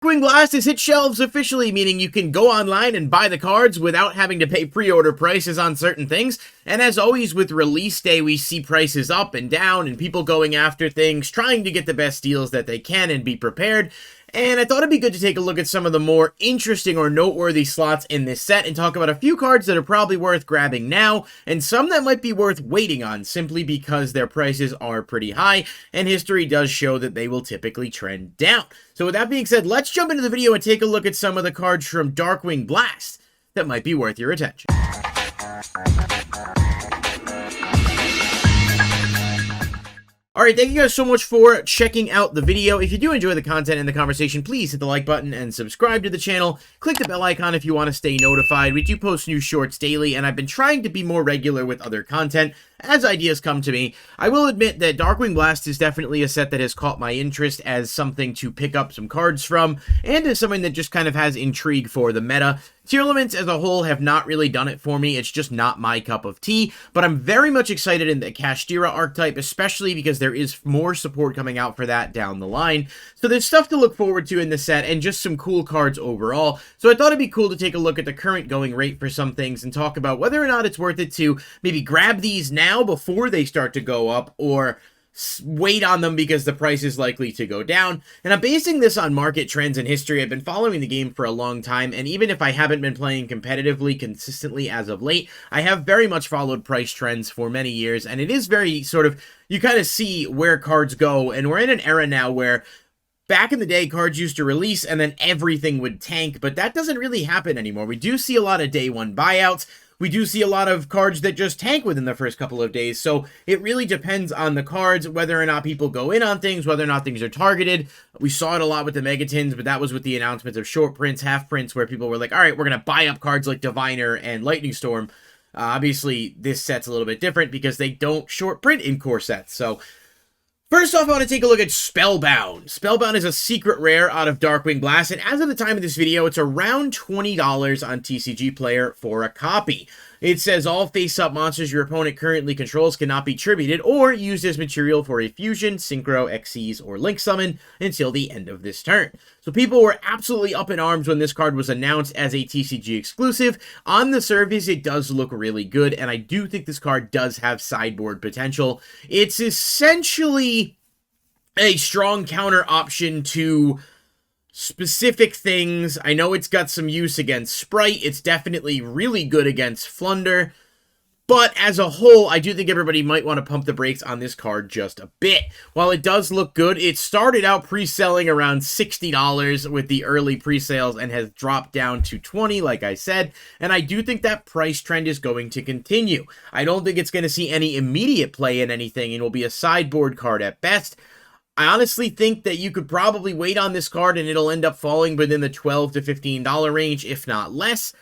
Darkwing Blast has hit shelves officially, meaning you can go online and buy the cards without having to pay pre-order prices on certain things. And as always with release day, we see prices up and down and people going after things, trying to get the best deals that they can and be prepared. And I thought it'd be good to take a look at some of the more interesting or noteworthy slots in this set and talk about a few cards that are probably worth grabbing now, and some that might be worth waiting on simply because their prices are pretty high, and history does show that they will typically trend down. So with that being said, let's jump into the video and take a look at some of the cards from Darkwing Blast that might be worth your attention. Alright, thank you guys so much for checking out the video. If you do enjoy the content and the conversation, please hit the like button and subscribe to the channel. Click the bell icon if you want to stay notified. We do post new shorts daily, and I've been trying to be more regular with other content as ideas come to me. I will admit that Darkwing Blast is definitely a set that has caught my interest as something to pick up some cards from, and as something that just kind of has intrigue for the meta. Tier elements as a whole have not really done it for me. It's just not my cup of tea, but I'm very much excited in the Kashtira archetype, especially because there is more support coming out for that down the line. So there's stuff to look forward to in the set and just some cool cards overall. So I thought it'd be cool to take a look at the current going rate for some things and talk about whether or not it's worth it to maybe grab these now before they start to go up, or wait on them because the price is likely to go down. And I'm basing this on market trends and history. I've been following the game for a long time, and even if I haven't been playing competitively consistently as of late, I have very much followed price trends for many years, and it is very sort of, you kind of see where cards go, and we're in an era now where back in the day, cards used to release and then everything would tank, but that doesn't really happen anymore. We do see a lot of day one buyouts. We do see a lot of cards that just tank within the first couple of days, so it really depends on the cards, whether or not people go in on things, whether or not things are targeted. We saw it a lot with the Megatins, but that was with the announcements of short prints, half prints, where people were like, alright, we're going to buy up cards like Diviner and Lightning Storm. Obviously, this set's a little bit different because they don't short print in core sets, so first off, I want to take a look at Spellbound. Spellbound is a secret rare out of Darkwing Blast, and as of the time of this video, it's around $20 on TCG Player for a copy. It says all face-up monsters your opponent currently controls cannot be tributed or used as material for a fusion, synchro, Xyz, or link summon until the end of this turn. So people were absolutely up in arms when this card was announced as a TCG exclusive. On the surface, it does look really good, and I do think this card does have sideboard potential. It's essentially a strong counter option to specific things. I know it's got some use against Sprite. It's definitely really good against Flunder. But as a whole, I do think everybody might want to pump the brakes on this card just a bit. While it does look good, it started out pre-selling around $60 with the early pre-sales and has dropped down to $20, like I said. And I do think that price trend is going to continue. I don't think it's going to see any immediate play in anything and will be a sideboard card at best. I honestly think that you could probably wait on this card and it'll end up falling within the $12 to $15 range, if not less.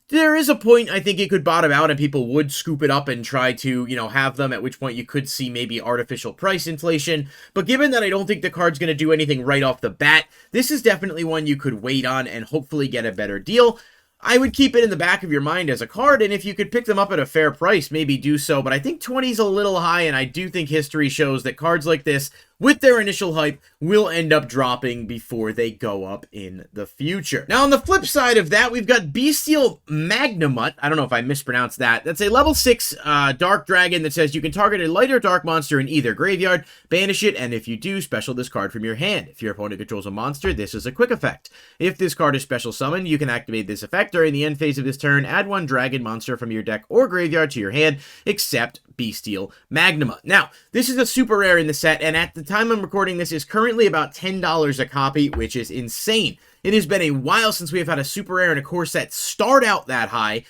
There is a point I think it could bottom out and people would scoop it up and try to, have them, at which point you could see maybe artificial price inflation. But given that I don't think the card's going to do anything right off the bat, this is definitely one you could wait on and hopefully get a better deal. I would keep it in the back of your mind as a card, and if you could pick them up at a fair price, maybe do so. But I think 20 is a little high, and I do think history shows that cards like this, with their initial hype, will end up dropping before they go up in the future. Now, on the flip side of that, we've got BYSTIAL MAGNAMHUT. I don't know if I mispronounced that. That's a level 6 Dark Dragon that says you can target a light or dark monster in either graveyard, banish it, and if you do, special this card from your hand. If your opponent controls a monster, this is a quick effect. If this card is special summoned, you can activate this effect during the end phase of this turn. Add one dragon monster from your deck or graveyard to your hand, except BYSTIAL MAGNAMHUT. Now, this is a super rare in the set, and at the time I'm recording this is currently about $10 a copy, which is insane. It has been a while since we have had a super rare in a core set start out that high.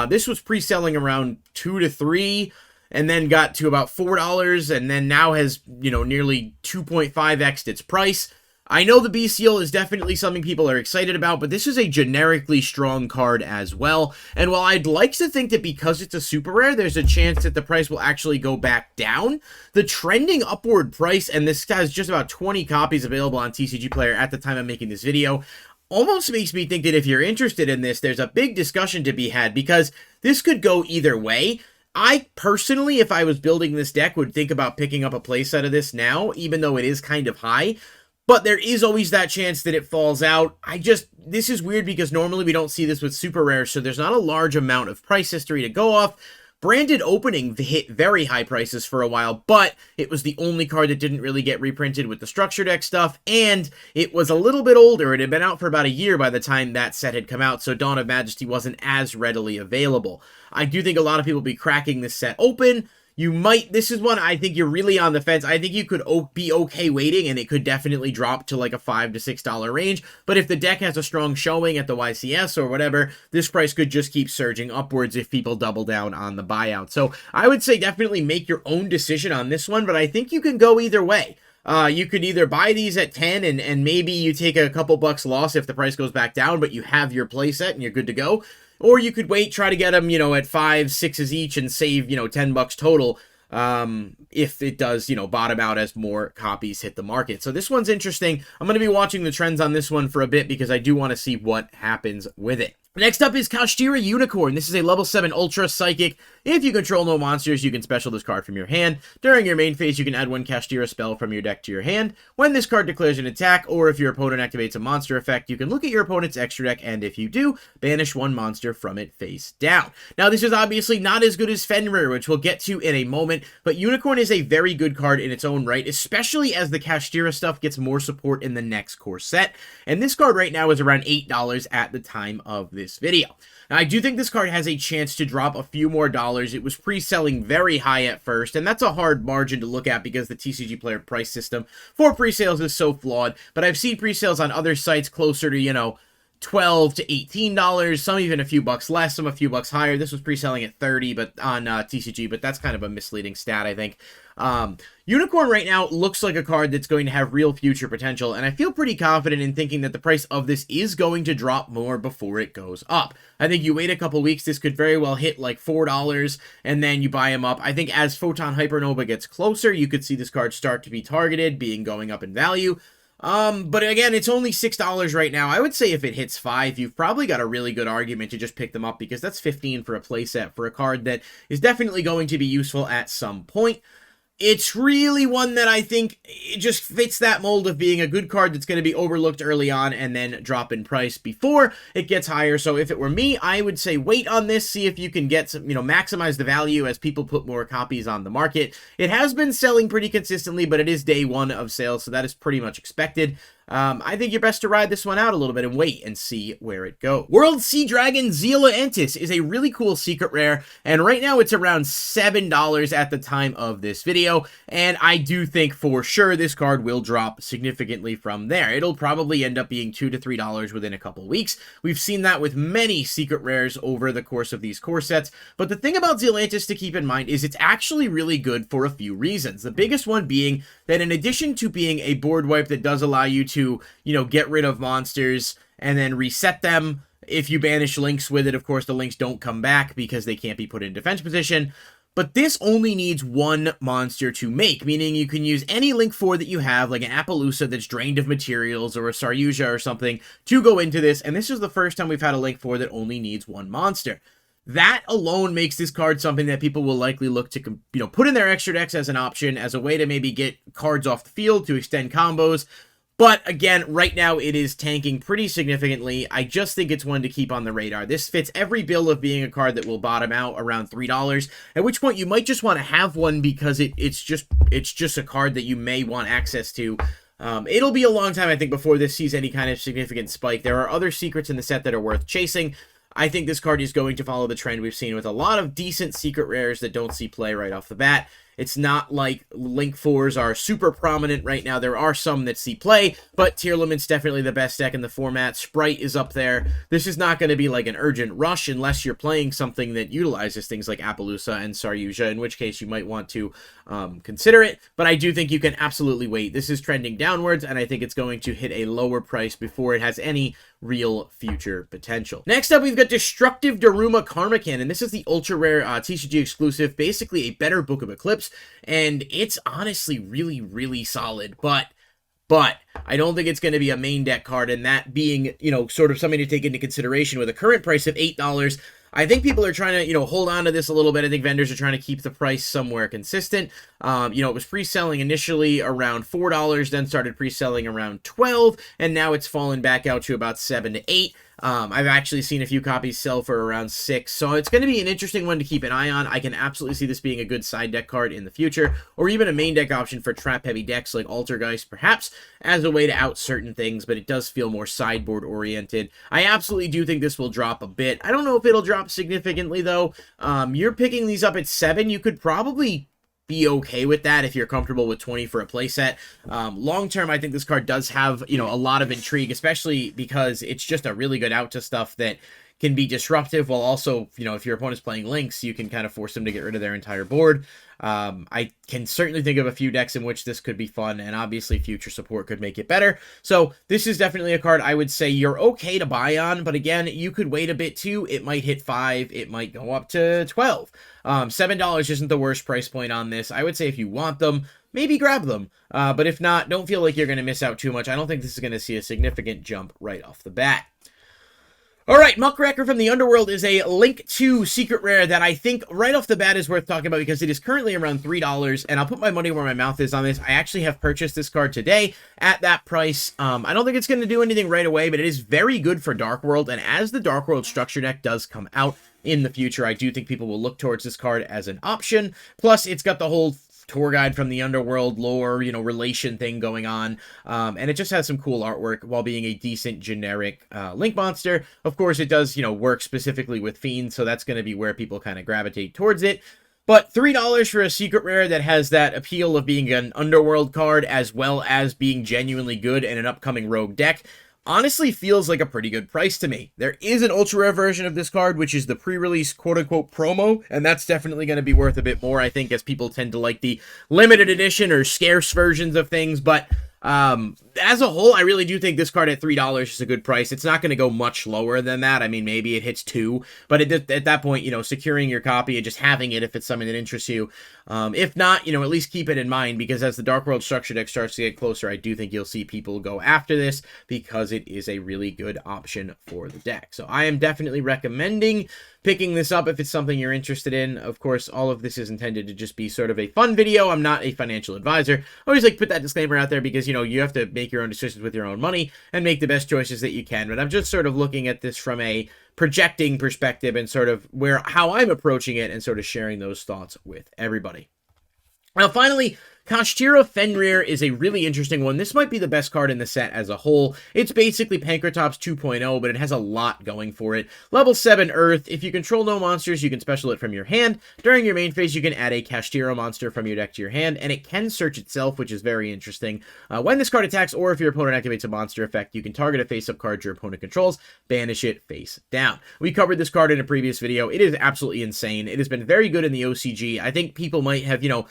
This was pre-selling around $2 to $3, and then got to about $4, and then now has, nearly 2.5x'd its price. I know the BYSTIAL is definitely something people are excited about, but this is a generically strong card as well. And while I'd like to think that because it's a super rare, there's a chance that the price will actually go back down, the trending upward price, and this has just about 20 copies available on TCG Player at the time I'm making this video, almost makes me think that if you're interested in this, there's a big discussion to be had, because this could go either way. I personally, if I was building this deck, would think about picking up a playset of this now, even though it is kind of high. but there is always that chance that it falls out. This is weird because normally we don't see this with super rares, so there's not a large amount of price history to go off. Branded Opening hit very high prices for a while, but it was the only card that didn't really get reprinted with the structure deck stuff, and it was a little bit older. It had been out for about a year by the time that set had come out, so Dawn of Majesty wasn't as readily available. I do think a lot of people will be cracking this set open. This is one I think you're really on the fence. I think you could be okay waiting, and it could definitely drop to like a $5 to $6 range. But if the deck has a strong showing at the YCS or whatever, this price could just keep surging upwards if people double down on the buyout. So I would say definitely make your own decision on this one, but I think you can go either way. You could either buy these at 10 and maybe you take a couple bucks loss if the price goes back down, but you have your playset and you're good to go. Or you could wait, try to get them, at 5, 6s each and save, $10 total, if it does, bottom out as more copies hit the market. So this one's interesting. I'm going to be watching the trends on this one for a bit because I do want to see what happens with it. Next up is Kashtira Unicorn. This is a level 7 Ultra Psychic. If you control no monsters, you can special this card from your hand. During your main phase, you can add one Kashtira spell from your deck to your hand. When this card declares an attack, or if your opponent activates a monster effect, you can look at your opponent's extra deck, and if you do, banish one monster from it face down. Now, this is obviously not as good as Fenrir, which we'll get to in a moment, but Unicorn is a very good card in its own right, especially as the Kashtira stuff gets more support in the next core set. And this card right now is around $8 at the time of this video. Now, I do think this card has a chance to drop a few more dollars. It was pre-selling very high at first, and that's a hard margin to look at because the TCG player price system for pre-sales is so flawed, but I've seen pre-sales on other sites closer to, $12 to $18, some even a few bucks less, some a few bucks higher. This was pre-selling at 30 but on TCG, but that's kind of a misleading stat, I think. Unicorn right now looks like a card that's going to have real future potential, and I feel pretty confident in thinking that the price of this is going to drop more before it goes up. I think you wait a couple weeks, this could very well hit like $4, and then you buy them up. I think as Photon Hypernova gets closer, you could see this card start to be targeted, going up in value. But again, it's only $6 right now. I would say if it hits $5, you've probably got a really good argument to just pick them up because that's $15 for a playset for a card that is definitely going to be useful at some point. It's really one that I think it just fits that mold of being a good card that's going to be overlooked early on and then drop in price before it gets higher. So if it were me, I would say wait on this, see if you can get some, maximize the value as people put more copies on the market. It has been selling pretty consistently, but it is day one of sales, so that is pretty much expected. I think you're best to ride this one out a little bit and wait and see where it goes. WorldSEA Dragon ZEALANTIS is a really cool secret rare, and right now it's around $7 at the time of this video, and I do think for sure this card will drop significantly from there. It'll probably end up being $2 to $3 within a couple weeks. We've seen that with many secret rares over the course of these core sets, but the thing about ZEALANTIS to keep in mind is it's actually really good for a few reasons. The biggest one being that in addition to being a board wipe that does allow you to get rid of monsters and then reset them. If you banish links with it, of course, the links don't come back because they can't be put in defense position. But this only needs one monster to make, meaning you can use any link 4 that you have, like an Appaloosa that's drained of materials or a Saryuja or something, to go into this. And this is the first time we've had a link 4 that only needs one monster. That alone makes this card something that people will likely look to, put in their extra decks as an option, as a way to maybe get cards off the field to extend combos. But again, right now it is tanking pretty significantly. I just think it's one to keep on the radar. This fits every bill of being a card that will bottom out around $3, at which point you might just want to have one because it's just a card that you may want access to. It'll be a long time, I think, before this sees any kind of significant spike. There are other secrets in the set that are worth chasing. I think this card is going to follow the trend we've seen with a lot of decent secret rares that don't see play right off the bat. It's not like Link 4s are super prominent right now. There are some that see play, but Tearlament's definitely the best deck in the format. Sprite is up there. This is not going to be like an urgent rush unless you're playing something that utilizes things like Appaloosa and Saryuja, in which case you might want to consider it. But I do think you can absolutely wait. This is trending downwards, and I think it's going to hit a lower price before it has any real future potential. Next up, we've got Destructive Daruma Karmakin, and this is the ultra rare TCG exclusive, basically a better Book of Eclipse, and it's honestly really, really solid, but I don't think it's going to be a main deck card, and that being, sort of something to take into consideration with a current price of $8. I think people are trying to, hold on to this a little bit. I think vendors are trying to keep the price somewhere consistent. You know, it was pre-selling initially around $4, then started pre-selling around $12, and now it's fallen back out to about $7 to $8. I've actually seen a few copies sell for around $6, so it's going to be an interesting one to keep an eye on. I can absolutely see this being a good side deck card in the future, or even a main deck option for trap-heavy decks like Altergeist, perhaps, as a way to out certain things, but it does feel more sideboard-oriented. I absolutely do think this will drop a bit. I don't know if it'll drop significantly, though. You're picking these up at 7. You could probably be okay with that if you're comfortable with 20 for a playset. Long term, I think this card does have, you know, a lot of intrigue, especially because it's just a really good out to stuff that can be disruptive, while also, you know, if your opponent's playing Lynx, you can kind of force them to get rid of their entire board. I can certainly think of a few decks in which this could be fun, and obviously future support could make it better. So this is definitely a card I would say you're okay to buy on, but again, you could wait a bit too. It might hit 5, it might go up to 12. $7 isn't the worst price point on this. I would say if you want them, maybe grab them. But if not, don't feel like you're going to miss out too much. I don't think this is going to see a significant jump right off the bat. Alright, Muckraker from the Underworld is a Link 2 secret rare that I think right off the bat is worth talking about because it is currently around $3, and I'll put my money where my mouth is on this. I actually have purchased this card today at that price. I don't think it's going to do anything right away, but it is very good for Darkworld, and as the Darkworld structure deck does come out in the future, I do think people will look towards this card as an option. Plus, it's got the whole tour guide from the Underworld lore, you know, relation thing going on, and it just has some cool artwork while being a decent generic Link monster. Of course, it does, you know, work specifically with Fiends, so that's going to be where people kind of gravitate towards it. But $3 for a secret rare that has that appeal of being an Underworld card as well as being genuinely good in an upcoming Rogue deck honestly feels like a pretty good price to me. There is an ultra rare version of this card, which is the pre-release quote-unquote promo, and that's definitely going to be worth a bit more, I think, as people tend to like the limited edition or scarce versions of things. But as a whole, I really do think this card at $3 is a good price. It's not going to go much lower than that. I mean, maybe it hits 2, but at that point, you know, securing your copy and just having it if it's something that interests you. If not, you know, at least keep it in mind, because as the Darkworld structure deck starts to get closer, I do think you'll see people go after this because it is a really good option for the deck. So I am definitely recommending picking this up if it's something you're interested in. Of course, all of this is intended to just be sort of a fun video. I'm not a financial advisor. I always like to put that disclaimer out there because, you know, you have to make your own decisions with your own money and make the best choices that you can. But I'm just sort of looking at this from a projecting perspective and sort of how I'm approaching it and sort of sharing those thoughts with everybody. Now, finally, Kashtira Fenrir is a really interesting one. This might be the best card in the set as a whole. It's basically Pankratops 2.0, but it has a lot going for it. Level 7 Earth. If you control no monsters, you can special it from your hand. During your main phase, you can add a Kashtira monster from your deck to your hand, and it can search itself, which is very interesting. When this card attacks, or if your opponent activates a monster effect, you can target a face-up card your opponent controls, banish it face down. We covered this card in a previous video. It is absolutely insane. It has been very good in the OCG. I think people might have, you know,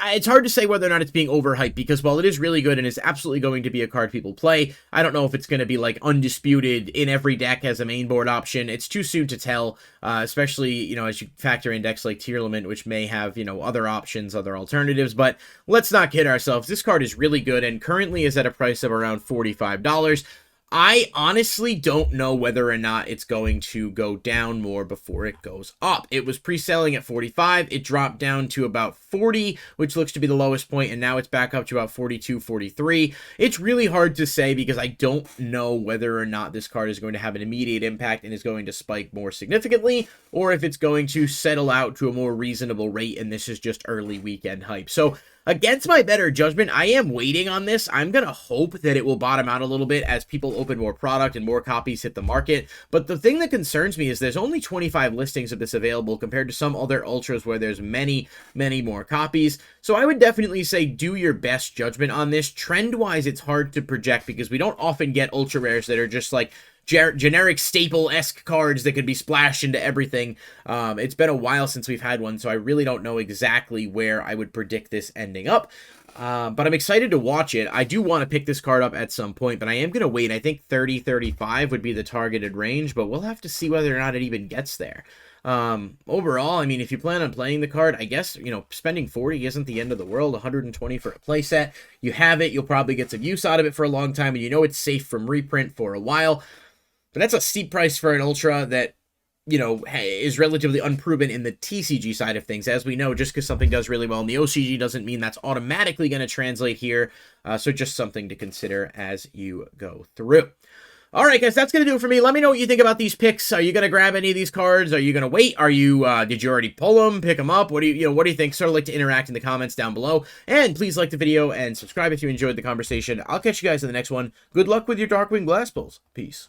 it's hard to say whether or not it's being overhyped, because while it is really good and is absolutely going to be a card people play, I don't know if it's going to be like undisputed in every deck as a main board option. It's too soon to tell, especially, you know, as you factor in decks like Tearlament, which may have, you know, other options, other alternatives. But let's not kid ourselves. This card is really good and currently is at a price of around $45. I honestly don't know whether or not it's going to go down more before it goes up. It was pre-selling at 45, it dropped down to about 40, which looks to be the lowest point, and now it's back up to about 42, 43. It's really hard to say because I don't know whether or not this card is going to have an immediate impact and is going to spike more significantly, or if it's going to settle out to a more reasonable rate and this is just early weekend hype. So against my better judgment, I am waiting on this. I'm going to hope that it will bottom out a little bit as people open more product and more copies hit the market. But the thing that concerns me is there's only 25 listings of this available compared to some other ultras where there's many, many more copies. So I would definitely say do your best judgment on this. Trend-wise, it's hard to project because we don't often get ultra rares that are just like generic staple-esque cards that could be splashed into everything. It's been a while since we've had one, so I really don't know exactly where I would predict this ending up. But I'm excited to watch it. I do want to pick this card up at some point, but I am going to wait. I think 30, 35 would be the targeted range, but we'll have to see whether or not it even gets there. Overall, I mean, if you plan on playing the card, I guess, you know, spending 40 isn't the end of the world. 120 for a playset. You have it, you'll probably get some use out of it for a long time, and you know it's safe from reprint for a while. But that's a steep price for an ultra that you know, is relatively unproven in the TCG side of things. As we know, just because something does really well in the OCG doesn't mean that's automatically going to translate here. So just something to consider as you go through. All right, guys, that's going to do it for me. Let me know what you think about these picks. Are you going to grab any of these cards? Are you going to wait? Are you, did you already pull them, pick them up? What do what do you think? Sort of like to interact in the comments down below. And please like the video and subscribe if you enjoyed the conversation. I'll catch you guys in the next one. Good luck with your Darkwing Blast Pulls. Peace.